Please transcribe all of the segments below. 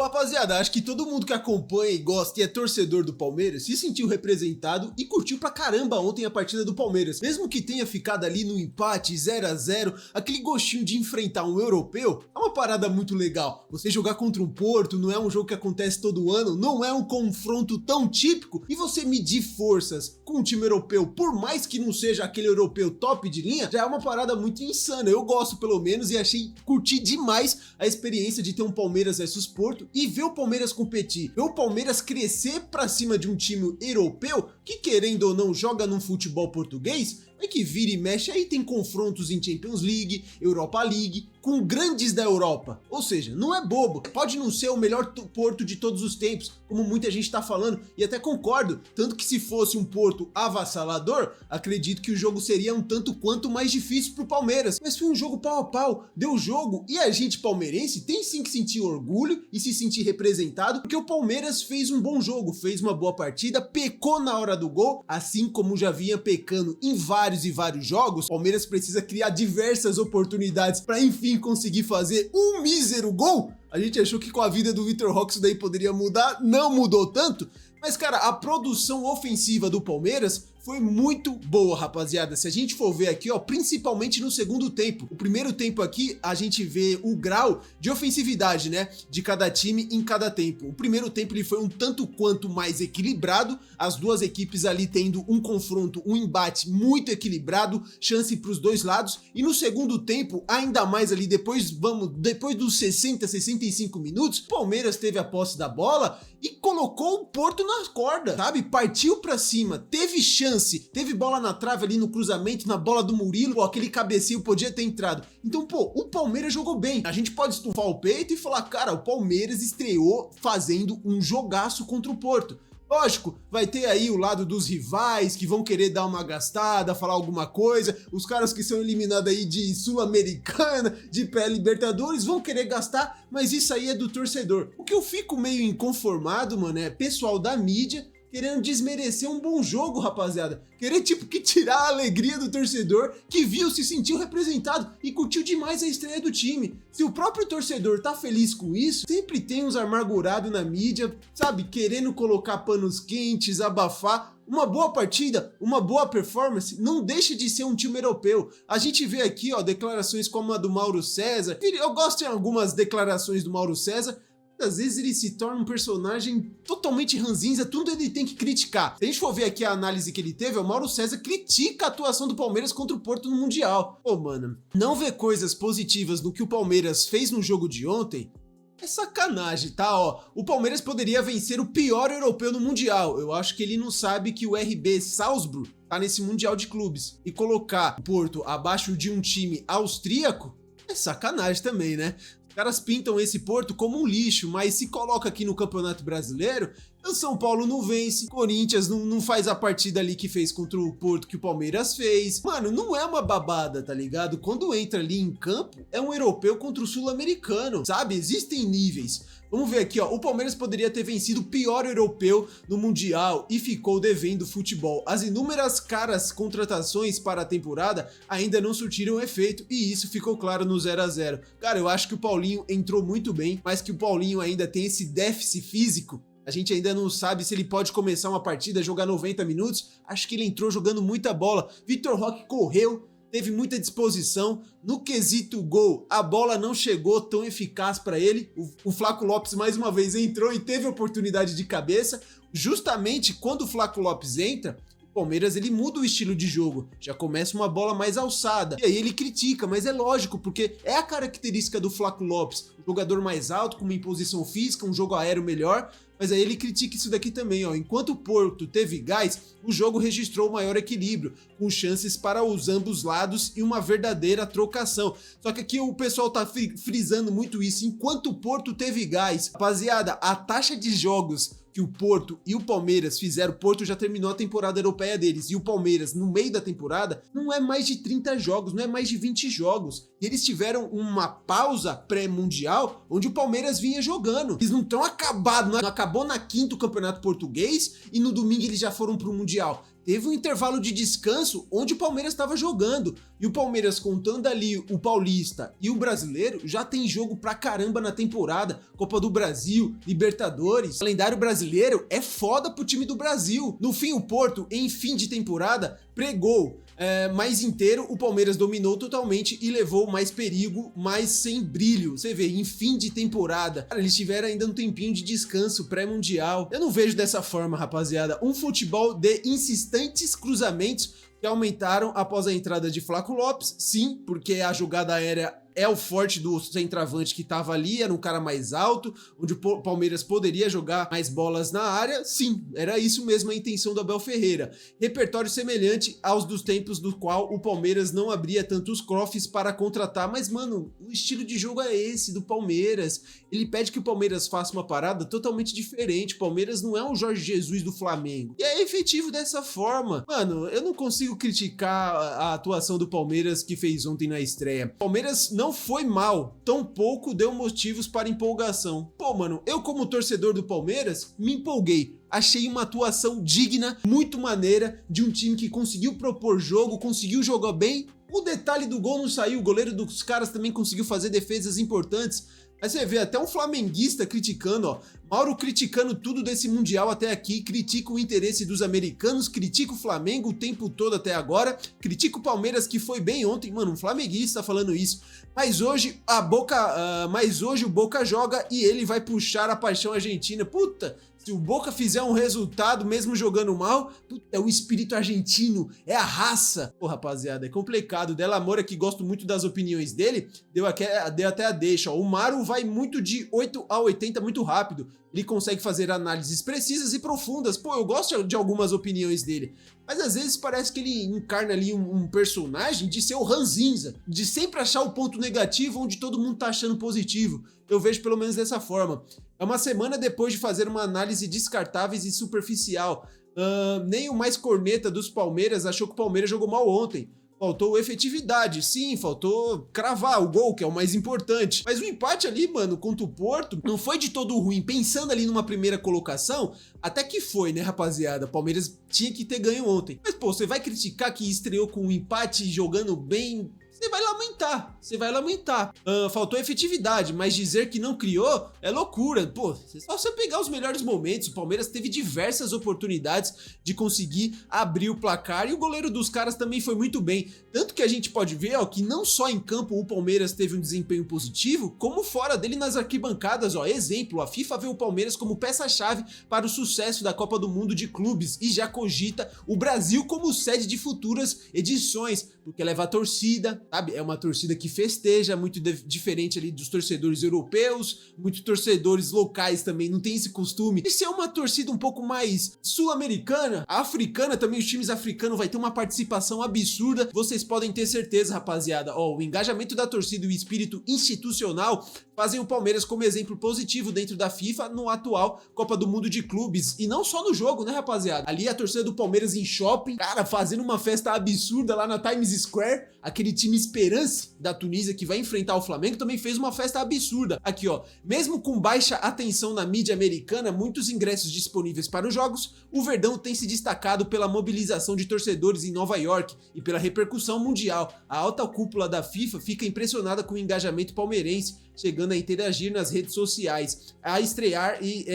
Rapaziada, acho que todo mundo que acompanha e gosta e é torcedor do Palmeiras se sentiu representado e curtiu pra caramba ontem a partida do Palmeiras. Mesmo que tenha ficado ali no empate 0-0, aquele gostinho de enfrentar um europeu é uma parada muito legal. Você jogar contra um Porto não é um jogo que acontece todo ano, não é um confronto tão típico, e você medir forças com um time europeu, por mais que não seja aquele europeu top de linha, já é uma parada muito insana. Eu gosto pelo menos e curti demais a experiência de ter um Palmeiras versus Porto e ver o Palmeiras competir, ver o Palmeiras crescer pra cima de um time europeu que, querendo ou não, joga num futebol português, é que vira e mexe aí tem confrontos em Champions League, Europa League, com grandes da Europa. Ou seja, não é bobo, pode não ser o melhor Porto de todos os tempos, como muita gente tá falando, e até concordo, tanto que se fosse um Porto avassalador, acredito que o jogo seria um tanto quanto mais difícil pro Palmeiras, mas foi um jogo pau a pau, deu jogo, e a gente palmeirense tem sim que sentir orgulho e se sentir representado, porque o Palmeiras fez um bom jogo, fez uma boa partida, pecou na hora do gol, assim como já vinha pecando em vários jogos. O Palmeiras precisa criar diversas oportunidades para enfim conseguir fazer um mísero gol. A gente achou que com a vida do Vitor Roque isso daí poderia mudar, não mudou tanto, mas cara, a produção ofensiva do Palmeiras foi muito boa, rapaziada. Se a gente for ver aqui, ó, principalmente no segundo tempo. O primeiro tempo aqui, a gente vê o grau de ofensividade, né, de cada time em cada tempo. O primeiro tempo ele foi um tanto quanto mais equilibrado, as duas equipes ali tendo um confronto, um embate muito equilibrado, chance para os dois lados. E no segundo tempo, ainda mais ali depois dos 60, 65 minutos, o Palmeiras teve a posse da bola e colocou o Porto na corda, sabe? Partiu pra cima, teve chance, teve bola na trave ali no cruzamento, na bola do Murilo, pô, aquele cabeceio podia ter entrado. Então, pô, o Palmeiras jogou bem. A gente pode estufar o peito e falar, cara, o Palmeiras estreou fazendo um jogaço contra o Porto. Lógico, vai ter aí o lado dos rivais que vão querer dar uma gastada, falar alguma coisa, os caras que são eliminados aí de Sul-Americana, de pré-Libertadores, vão querer gastar, mas isso aí é do torcedor. O que eu fico meio inconformado, mano, é pessoal da mídia querendo desmerecer um bom jogo, rapaziada. Querer, tipo, que tirar a alegria do torcedor que viu, se sentiu representado e curtiu demais a estreia do time. Se o próprio torcedor tá feliz com isso, sempre tem uns amargurados na mídia, sabe, querendo colocar panos quentes, abafar. Uma boa partida, uma boa performance, não deixa de ser um time europeu. A gente vê aqui, ó, declarações como a do Mauro César. Eu gosto de algumas declarações do Mauro César. Às vezes ele se torna um personagem totalmente ranzinza, tudo ele tem que criticar. Se a gente for ver aqui a análise que ele teve, o Mauro César critica a atuação do Palmeiras contra o Porto no Mundial. Pô, mano, não ver coisas positivas no que o Palmeiras fez no jogo de ontem é sacanagem, tá? Ó, o Palmeiras poderia vencer o pior europeu no Mundial. Eu acho que ele não sabe que o RB Salzburg tá nesse Mundial de Clubes. E colocar o Porto abaixo de um time austríaco é sacanagem também, né? Os caras pintam esse Porto como um lixo, mas se coloca aqui no Campeonato Brasileiro, o São Paulo não vence, Corinthians não faz a partida ali que fez contra o Porto que o Palmeiras fez. Mano, não é uma babada, tá ligado? Quando entra ali em campo, é um europeu contra o sul-americano, sabe? Existem níveis. Vamos ver aqui, ó, o Palmeiras poderia ter vencido o pior europeu no Mundial e ficou devendo futebol. As inúmeras caras contratações para a temporada ainda não surtiram efeito e isso ficou claro no 0-0. Cara, eu acho que o Paulinho entrou muito bem, mas que o Paulinho ainda tem esse déficit físico. A gente ainda não sabe se ele pode começar uma partida, jogar 90 minutos. Acho que ele entrou jogando muita bola. Vitor Roque correu, teve muita disposição. No quesito gol, a bola não chegou tão eficaz para ele. O Flaco Lopes mais uma vez entrou e teve oportunidade de cabeça. Justamente quando o Flaco Lopes entra, o Palmeiras ele muda o estilo de jogo, já começa uma bola mais alçada, e aí ele critica, mas é lógico, porque é a característica do Flaco Lopes, um jogador mais alto, com uma imposição física, um jogo aéreo melhor, mas aí ele critica isso daqui também, ó. Enquanto o Porto teve gás, o jogo registrou maior equilíbrio, com chances para os ambos lados e uma verdadeira trocação. Só que aqui o pessoal tá frisando muito isso, enquanto o Porto teve gás. Rapaziada, a taxa de jogos que o Porto e o Palmeiras fizeram, o Porto já terminou a temporada europeia deles, e o Palmeiras, no meio da temporada, não é mais de 30 jogos, não é mais de 20 jogos. E eles tiveram uma pausa pré-mundial, onde o Palmeiras vinha jogando. Eles não estão acabados, não acabou na quinta o Campeonato Português, e no domingo eles já foram pro Mundial. teve um intervalo de descanso onde o Palmeiras estava jogando. E o Palmeiras, contando ali o Paulista e o Brasileiro, já tem jogo pra caramba na temporada. Copa do Brasil, Libertadores. O calendário brasileiro é foda pro time do Brasil. No fim, o Porto, em fim de temporada, pregou. Mais inteiro, o Palmeiras dominou totalmente e levou mais perigo, mas sem brilho. Você vê, em fim de temporada, cara, eles tiveram ainda um tempinho de descanso pré-mundial. Eu não vejo dessa forma, rapaziada. Um futebol de insistentes cruzamentos que aumentaram após a entrada de Flaco Lopes, sim, porque a jogada aérea é o forte do centroavante que estava ali, era um cara mais alto, onde o Palmeiras poderia jogar mais bolas na área, sim, era isso mesmo a intenção do Abel Ferreira. Repertório semelhante aos dos tempos do qual o Palmeiras não abria tantos crosses para contratar, mas mano, o estilo de jogo é esse do Palmeiras, ele pede que o Palmeiras faça uma parada totalmente diferente, o Palmeiras não é o Jorge Jesus do Flamengo, e é efetivo dessa forma. Mano, eu não consigo criticar a atuação do Palmeiras que fez ontem na estreia. O Palmeiras não foi mal, tampouco deu motivos para empolgação. Pô, mano, eu como torcedor do Palmeiras, me empolguei. Achei uma atuação digna, muito maneira, de um time que conseguiu propor jogo, conseguiu jogar bem. O detalhe do gol não saiu, o goleiro dos caras também conseguiu fazer defesas importantes. Aí você vê até um flamenguista criticando, ó. Mauro criticando tudo desse Mundial até aqui, critica o interesse dos americanos, critica o Flamengo o tempo todo até agora, critica o Palmeiras que foi bem ontem, mano, um flamenguista falando isso. Mas hoje o Boca joga e ele vai puxar a paixão argentina. Puta, se o Boca fizer um resultado, mesmo jogando mal, puta, é o espírito argentino, é a raça. Pô, rapaziada, é complicado. Della Moura, que gosto muito das opiniões dele, deu até a deixa. Ó. O Mauro vai muito de 8 a 80 muito rápido. Ele consegue fazer análises precisas e profundas. Pô, eu gosto de algumas opiniões dele. Mas às vezes parece que ele encarna ali um personagem de ser o ranzinza, de sempre achar o ponto negativo onde todo mundo tá achando positivo. Eu vejo pelo menos dessa forma. É uma semana depois de fazer uma análise descartável e superficial. Nem o mais corneta dos Palmeiras achou que o Palmeiras jogou mal ontem. Faltou efetividade, sim, faltou cravar o gol, que é o mais importante. Mas o empate ali, mano, contra o Porto, não foi de todo ruim. Pensando ali numa primeira colocação, até que foi, né, rapaziada? O Palmeiras tinha que ter ganho ontem. Mas, pô, você vai criticar que estreou com um empate jogando bem... Você vai lamentar. Faltou efetividade, mas dizer que não criou é loucura. Pô, só você pegar os melhores momentos, o Palmeiras teve diversas oportunidades de conseguir abrir o placar e o goleiro dos caras também foi muito bem. Tanto que a gente pode ver, ó, que não só em campo o Palmeiras teve um desempenho positivo, como fora dele nas arquibancadas, ó. Exemplo, a FIFA vê o Palmeiras como peça-chave para o sucesso da Copa do Mundo de Clubes e já cogita o Brasil como sede de futuras edições, porque leva a torcida, sabe? É uma torcida que festeja, muito diferente ali dos torcedores europeus, muitos torcedores locais também não tem esse costume. E se é uma torcida um pouco mais sul-americana, africana também, os times africanos vai ter uma participação absurda, vocês podem ter certeza, rapaziada. Ó, o engajamento da torcida e o espírito institucional fazem o Palmeiras como exemplo positivo dentro da FIFA no atual Copa do Mundo de Clubes. E não só no jogo, né, rapaziada? Ali a torcida do Palmeiras em shopping, cara, fazendo uma festa absurda lá na Times Square. Aquele time Esperance da Tunísia que vai enfrentar o Flamengo também fez uma festa absurda. Aqui, ó, mesmo com baixa atenção na mídia americana, muitos ingressos disponíveis para os jogos, o Verdão tem se destacado pela mobilização de torcedores em Nova York e pela repercussão mundial. A alta cúpula da FIFA fica impressionada com o engajamento palmeirense, chegando a interagir nas redes sociais, a estrear e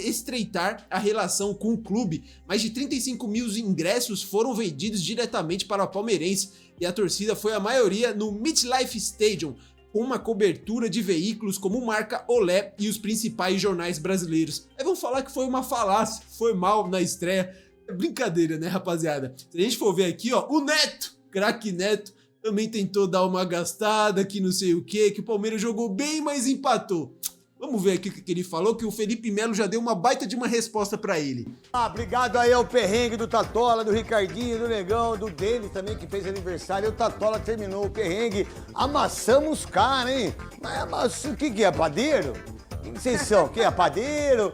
estreitar a relação com o clube. Mais de 35 mil ingressos foram vendidos diretamente para o palmeirense e a torcida foi a maioria no MetLife Stadium, com uma cobertura de veículos como Marca, Olé e os principais jornais brasileiros. Aí vão falar que foi uma falácia, foi mal na estreia. É brincadeira, né, rapaziada? Se a gente for ver aqui, ó, o Neto, craque Neto, também tentou dar uma gastada, que não sei o que o Palmeiras jogou bem, mas empatou. Vamos ver aqui o que ele falou, que o Felipe Melo já deu uma baita de uma resposta pra ele. Obrigado aí ao perrengue do Tatola, do Ricardinho, do Negão, do Denis também, que fez aniversário. E o Tatola terminou o perrengue. Amassamos os caras, hein? Mas o que é? Padeiro? O que vocês são? O que é? Padeiro?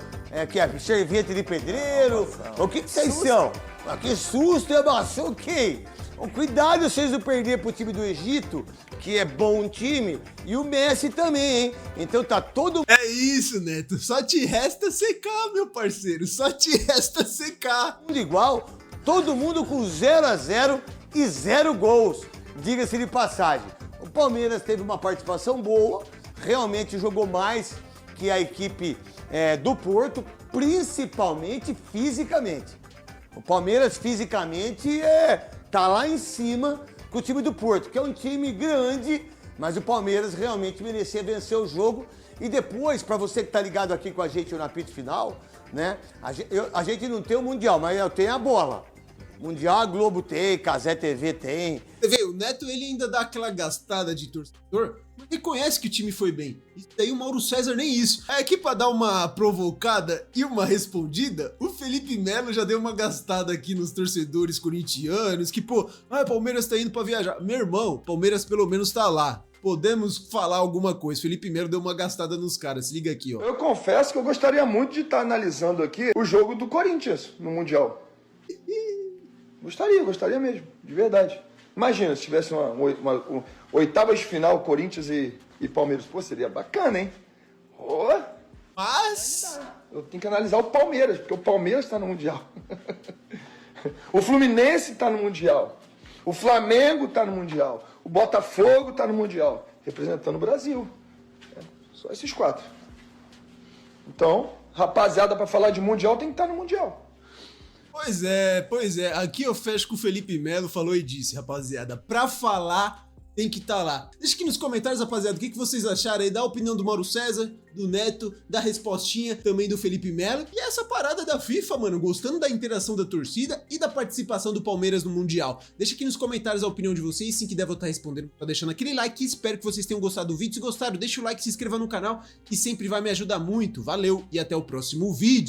Que é servente de pedreiro? O que vocês são? Que susto, amassou o quê? Cuidado vocês não perderem pro time do Egito, que é bom time, e o Messi também, hein? Então tá todo... É isso, Neto. Só te resta secar, meu parceiro. Só te resta secar. mundo igual. Todo mundo com 0-0 e 0 gols, diga-se de passagem. O Palmeiras teve uma participação boa, realmente jogou mais que a equipe do Porto, principalmente fisicamente. O Palmeiras fisicamente tá lá em cima com o time do Porto, que é um time grande, mas o Palmeiras realmente merecia vencer o jogo. E depois, para você que tá ligado aqui com a gente no apito final, né? A gente não tem o Mundial, mas eu tenho a bola. Mundial a Globo tem, Cazé TV tem. Você vê, o Neto ele ainda dá aquela gastada de torcedor, mas reconhece que o time foi bem. Isso daí o Mauro César nem isso. Aqui pra dar uma provocada e uma respondida, o Felipe Melo já deu uma gastada aqui nos torcedores corintianos, que pô, Palmeiras tá indo pra viajar. Meu irmão, Palmeiras pelo menos tá lá. Podemos falar alguma coisa. Felipe Melo deu uma gastada nos caras. Se liga aqui, ó. Eu confesso que eu gostaria muito de estar analisando aqui o jogo do Corinthians no Mundial. Gostaria mesmo, de verdade. Imagina se tivesse uma oitavas de final, Corinthians e Palmeiras. Pô, seria bacana, hein? Oh, Mas eu tenho que analisar o Palmeiras, porque o Palmeiras está no Mundial. O Fluminense está no Mundial. O Flamengo está no Mundial. O Botafogo está no Mundial. Representando o Brasil. Só esses 4. Então, rapaziada, para falar de Mundial, tem que estar no Mundial. Pois é. Aqui eu fecho com o Felipe Melo, falou e disse, rapaziada. Pra falar, tem que estar lá. Deixa aqui nos comentários, rapaziada, o que vocês acharam aí da opinião do Mauro César, do Neto, da respostinha também do Felipe Melo. E essa parada da FIFA, mano, gostando da interação da torcida e da participação do Palmeiras no Mundial. Deixa aqui nos comentários a opinião de vocês, sim que deve estar respondendo, tá deixando aquele like. Espero que vocês tenham gostado do vídeo. Se gostaram, deixa o like, se inscreva no canal, que sempre vai me ajudar muito. Valeu e até o próximo vídeo.